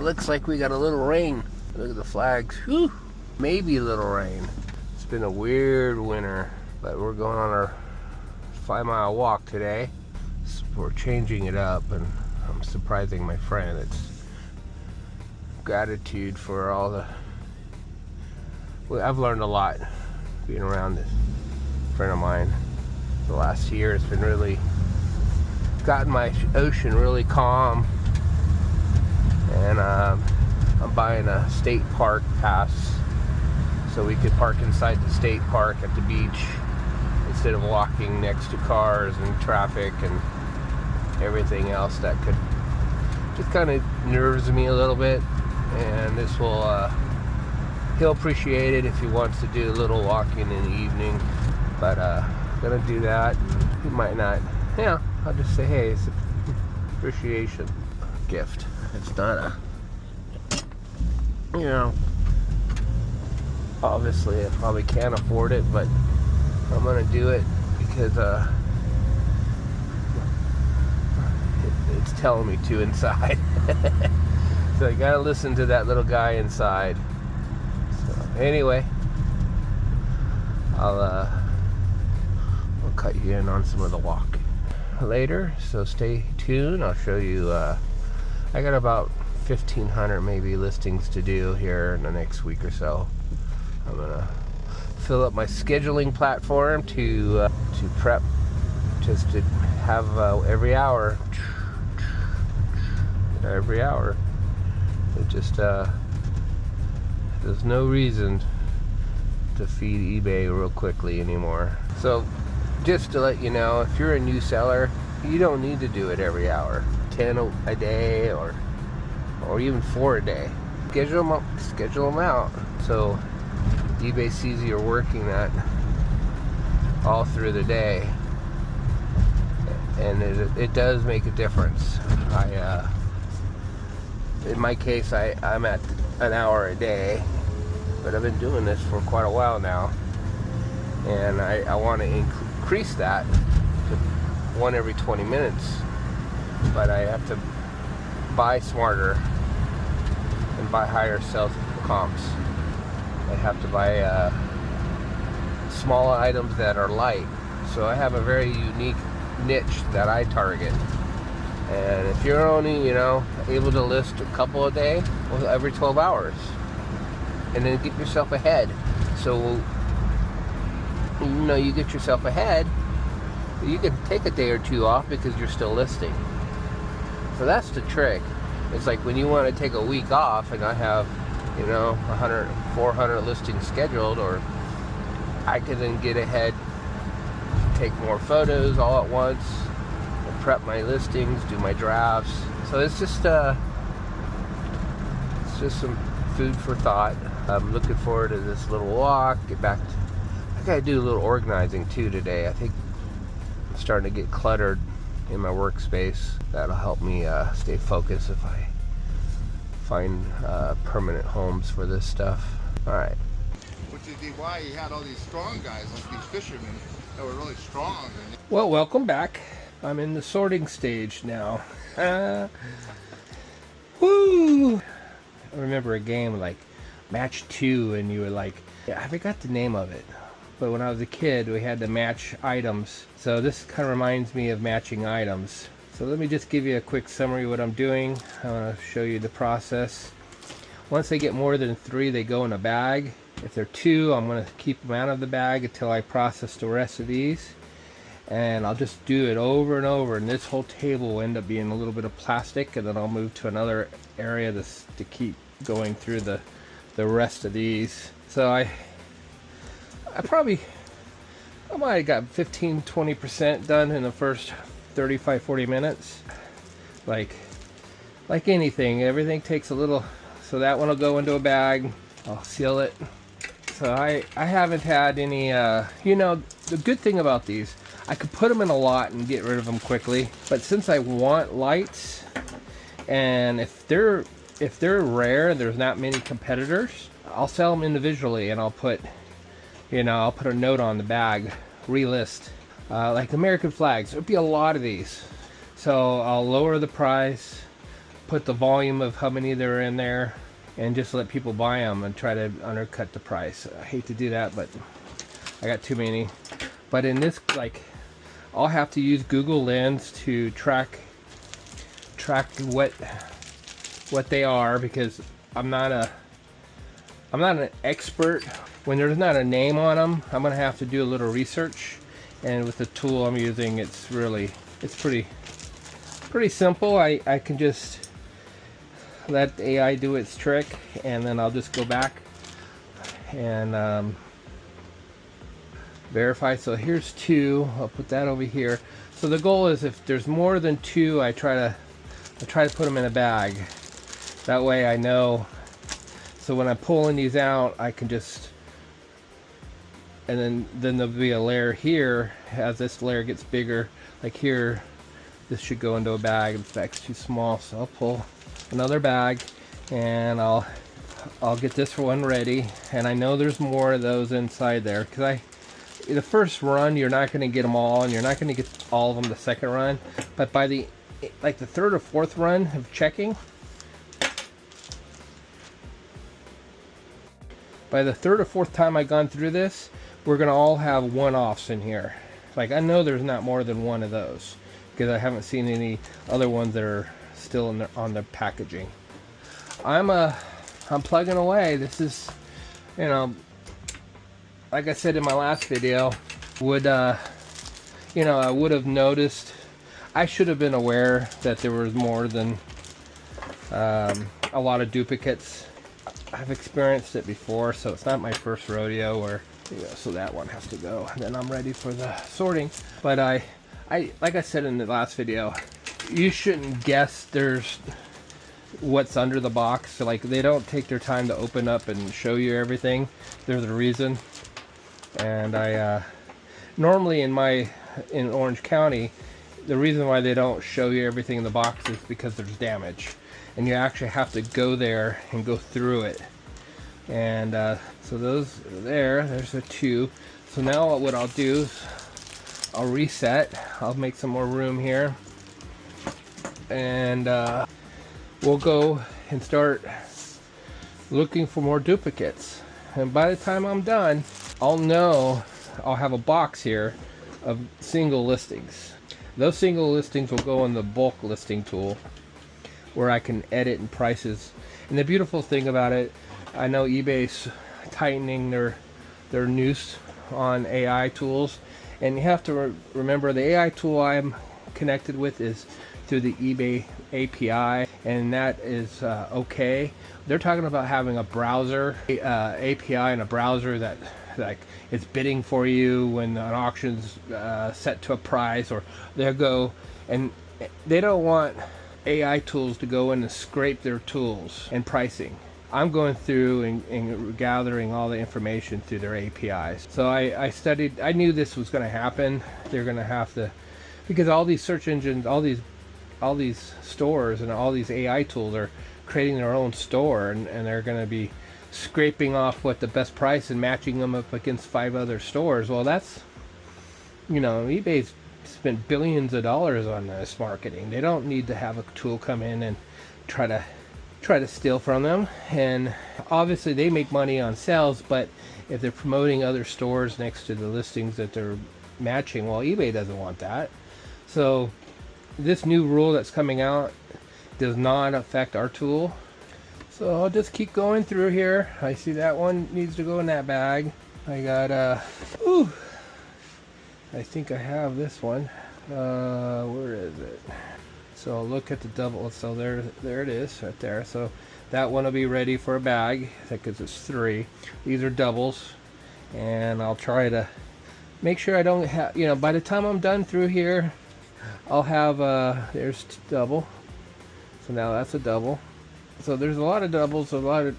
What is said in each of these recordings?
looks like we got a little rain. Look at the flags. Whew. Maybe a little rain. It's been a weird winter, but we're going on our 5-mile walk today. So we're changing it up, and I'm surprising my friend. It's gratitude for all the... Well, I've learned a lot being around this friend of mine. The last year has been really gotten my ocean really calm, and I'm buying a state park pass so we could park inside the state park at the beach instead of walking next to cars and traffic and everything else that could just kind of nerves me a little bit. And this will he'll appreciate it if he wants to do a little walking in the evening, but gonna do that. He might not. Yeah, I'll just say, hey, it's an appreciation gift. It's not a, you know, obviously I probably can't afford it, but I'm gonna do it because it's telling me to inside. So you gotta listen to that little guy inside. So anyway, I'll cut you in on some of the walk later, so stay tuned. I'll show you. I got about 1,500 maybe listings to do here in the next week or so. I'm gonna fill up my scheduling platform to prep, just to have every hour. It just there's no reason to feed eBay real quickly anymore. So just to let you know, if you're a new seller, you don't need to do it every hour. 10 a day or even 4 a day. Schedule them out so eBay sees you're working that all through the day, and it does make a difference. In my case, I'm at an hour a day, but I've been doing this for quite a while now, and I want to increase that to 1 every 20 minutes, but I have to buy smarter and buy higher sales comps. I have to buy small items that are light, so I have a very unique niche that I target. And if you're only, able to list a couple a day, well, every 12 hours, and then get yourself ahead. So, you get yourself ahead, you can take a day or two off because you're still listing. So that's the trick. It's like when you want to take a week off, and I have, 100, 400 listings scheduled, or I can then get ahead, take more photos all at once, prep my listings, do my drafts. So it's just some food for thought. I'm looking forward to this little walk. I gotta do a little organizing too today. I think I'm starting to get cluttered in my workspace. That'll help me stay focused if I find permanent homes for this stuff. All right. Which is why you had all these strong guys, like these fishermen, that were really strong. Well, welcome back. I'm in the sorting stage now. Woo! I remember a game like Match 2, and you were like, I forgot the name of it, but when I was a kid, we had to match items. So this kind of reminds me of matching items. So let me just give you a quick summary of what I'm doing. I want to show you the process. Once they get more than 3, they go in a bag. If they're 2, I'm going to keep them out of the bag until I process the rest of these. And I'll just do it over and over, and this whole table will end up being a little bit of plastic, and then I'll move to another area to keep going through the rest of these. So I might have got 15-20% done in the first 35-40 minutes. Like anything, everything takes a little. So that one will go into a bag. I'll seal it. So I haven't had any the good thing about these, I could put them in a lot and get rid of them quickly, but since I want lights, and if they're rare, there's not many competitors, I'll sell them individually, and I'll put a note on the bag, relist, like American flags. There'll be a lot of these, so I'll lower the price, put the volume of how many there are in there and just let people buy them and try to undercut the price. I hate to do that, but I got too many. But in this, like, I'll have to use Google Lens to track what they are, because I'm not an expert. When there's not a name on them, I'm gonna have to do a little research. And with the tool I'm using, it's pretty simple. I can just let the AI do its trick, and then I'll just go back and verify. So here's 2. I'll put that over here. So the goal is, if there's more than 2, I try to put them in a bag. That way I know. So when I'm pulling these out, I can just, and then there'll be a layer here. As this layer gets bigger, like here, this should go into a bag. This bag's too small, so I'll pull another bag, and I'll get this one ready. And I know there's more of those inside there, because the first run you're not going to get them all, and you're not going to get all of them the second run. But by the third or fourth run of checking, by the third or fourth time I've gone through this, we're going to all have one-offs in here. Like, I know there's not more than one of those, because I haven't seen any other ones that are still on the packaging. I'm plugging away. This is, you know, like I said in my last video, I would have noticed. I should have been aware that there was more than a lot of duplicates. I've experienced it before, so it's not my first rodeo. Where, so that one has to go, and then I'm ready for the sorting. But I like I said in the last video, you shouldn't guess there's what's under the box. So, like, they don't take their time to open up and show you everything. There's a reason. And I normally in Orange County, the reason why they don't show you everything in the box is because there's damage, and you actually have to go there and go through it. And so those are there's the 2. So now what I'll do is I'll reset. I'll make some more room here, and we'll go and start looking for more duplicates. And by the time I'm done, I'll have a box here of single listings. Those single listings will go in the bulk listing tool, where I can edit and prices. And the beautiful thing about it, I know eBay's tightening their noose on AI tools, and you have to remember the AI tool I'm connected with is through the eBay API, and that is okay. They're talking about having a browser API and a browser that, like, it's bidding for you when an auction's set to a price, or they'll go, and they don't want AI tools to go in and scrape their tools and pricing. I'm going through and gathering all the information through their APIs. So I studied. I knew this was going to happen. They're going to have to, because all these search engines, all these stores and all these AI tools are creating their own store, and they're going to be scraping off what the best price and matching them up against 5 other stores. Well, that's, eBay's spent billions of dollars on this marketing. They don't need to have a tool come in and try to steal from them. And obviously they make money on sales, but if they're promoting other stores next to the listings that they're matching, well, eBay doesn't want that. So this new rule that's coming out does not affect our tool. So I'll just keep going through here. I see that one needs to go in that bag. I got I think I have this one. Where is it? So I'll look at the double. So there it is right there. So that one will be ready for a bag, because it's 3. These are doubles, and I'll try to make sure I don't have, by the time I'm done through here, I'll have there's double. So now that's a double. So there's a lot of doubles, a lot of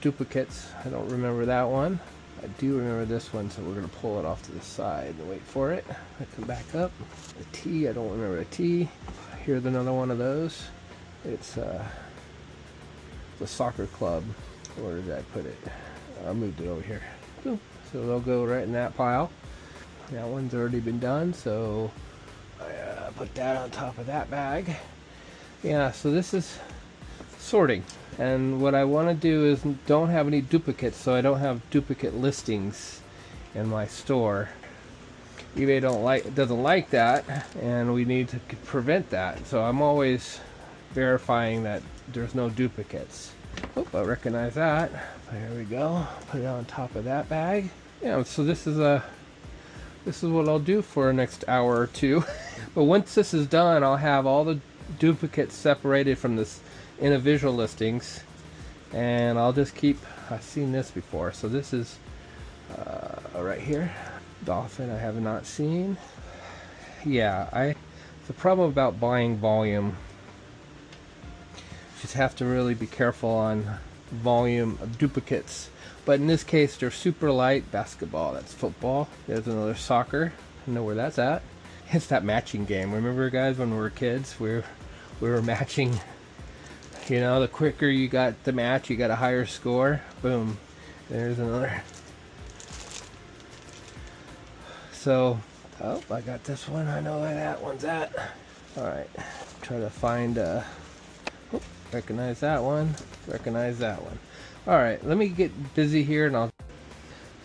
duplicates. I don't remember that one. I do remember this one, so we're going to pull it off to the side and wait for it. I come back up. The T, I don't remember the T. Here's another one of those. It's the soccer club. Where did I put it? I moved it over here. So they'll go right in that pile. That one's already been done, so I put that on top of that bag. Yeah, so this is sorting. And what I want to do is don't have any duplicates, so I don't have duplicate listings in my store. eBay doesn't like that, and we need to prevent that. So I'm always verifying that there's no duplicates. Oh, I recognize that. There we go. Put it on top of that bag. Yeah, so this is what I'll do for the next hour or two. But once this is done, I'll have all the duplicates separated from this individual listings, and I'll just keep. I've seen this before, so this is right here. Dolphin I have not seen. Yeah, the problem about buying volume, you just have to really be careful on volume of duplicates. But in this case, they're super light. Basketball, that's football. There's another soccer. I know where that's at. It's that matching game. Remember, guys, when we were kids, we were matching. You know, the quicker you got the match, you got a higher score. Boom. There's another. So, oh, I got this one. I know where that one's at. All right. Try to find. Recognize that one. Recognize that one. All right. Let me get busy here, and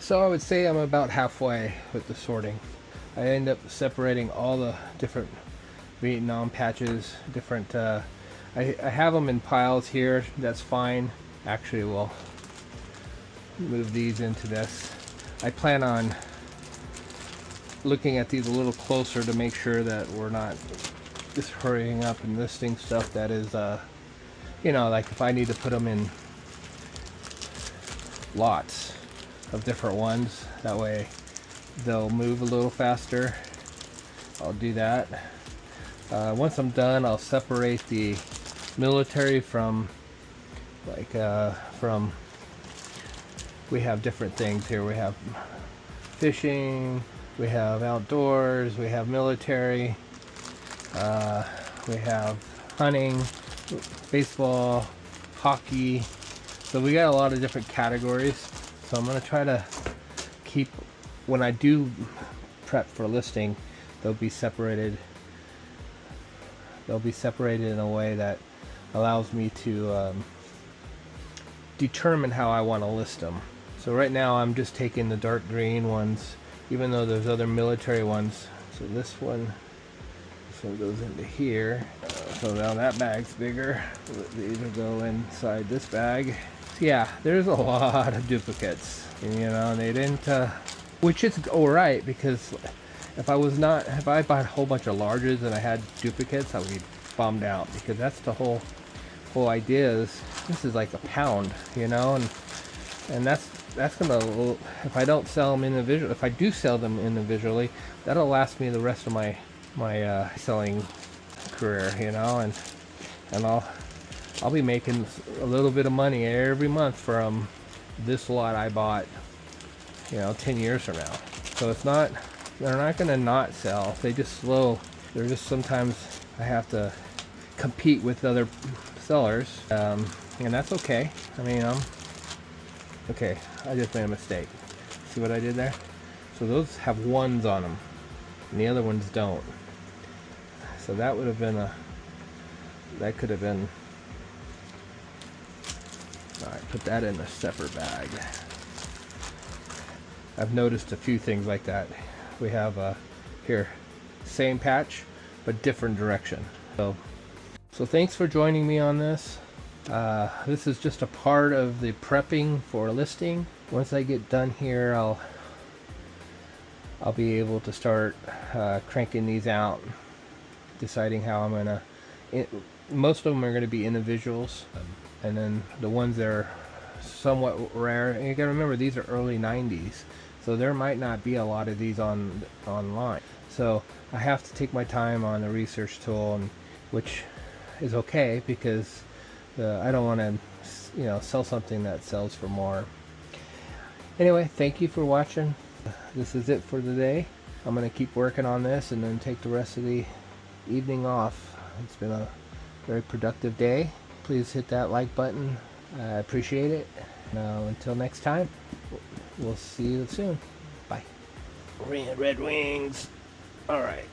So I would say I'm about halfway with the sorting. I end up separating all the different Vietnam patches. Different. I have them in piles here. That's fine. Actually, we'll move these into this. I plan on looking at these a little closer to make sure that we're not just hurrying up and listing stuff that is, you know, like if I need to put them in lots of different ones, that way they'll move a little faster. I'll do that. Once I'm done, I'll separate the military from, like, we have different things here. We have fishing, we have outdoors, we have military, we have hunting, baseball, hockey. So we got a lot of different categories. So I'm going to try to keep, when I do prep for listing, they'll be separated in a way that allows me to determine how I want to list them. So right now I'm just taking the dark green ones, even though there's other military ones. So this one goes into here. So now that bag's bigger. These will go inside this bag. So yeah, there's a lot of duplicates. And, you know, they didn't, which is alright, because if I bought a whole bunch of larges and I had duplicates, I would be bummed out, because that's the whole idea. Is this is like a pound, you know, and that's gonna, if I don't sell them individually, if I do sell them individually, that'll last me the rest of my selling career, you know, and I'll be making a little bit of money every month from this lot I bought, you know, 10 years from now. So it's not, they're not gonna not sell. They just slow. They're just, sometimes I have to compete with other sellers, and that's okay. I mean, okay, I just made a mistake. See what I did there? So those have ones on them, and the other ones don't. So that would have been that could have been, alright, put that in a separate bag. I've noticed a few things like that. We have here, same patch, but different direction. So thanks for joining me on this. This is just a part of the prepping for listing. Once I get done here, I'll be able to start cranking these out, deciding how I'm gonna. Most of them are gonna be individuals, and then the ones that are somewhat rare. And you gotta remember, these are early '90s, so there might not be a lot of these online. So I have to take my time on the research tool, which is okay, because I don't want to, you know, sell something that sells for more. Anyway, thank you for watching. This is it for the day. I'm going to keep working on this and then take the rest of the evening off. It's been a very productive day. Please hit that like button. I appreciate it. Now, until next time, we'll see you soon. Bye. Red Wings. All right.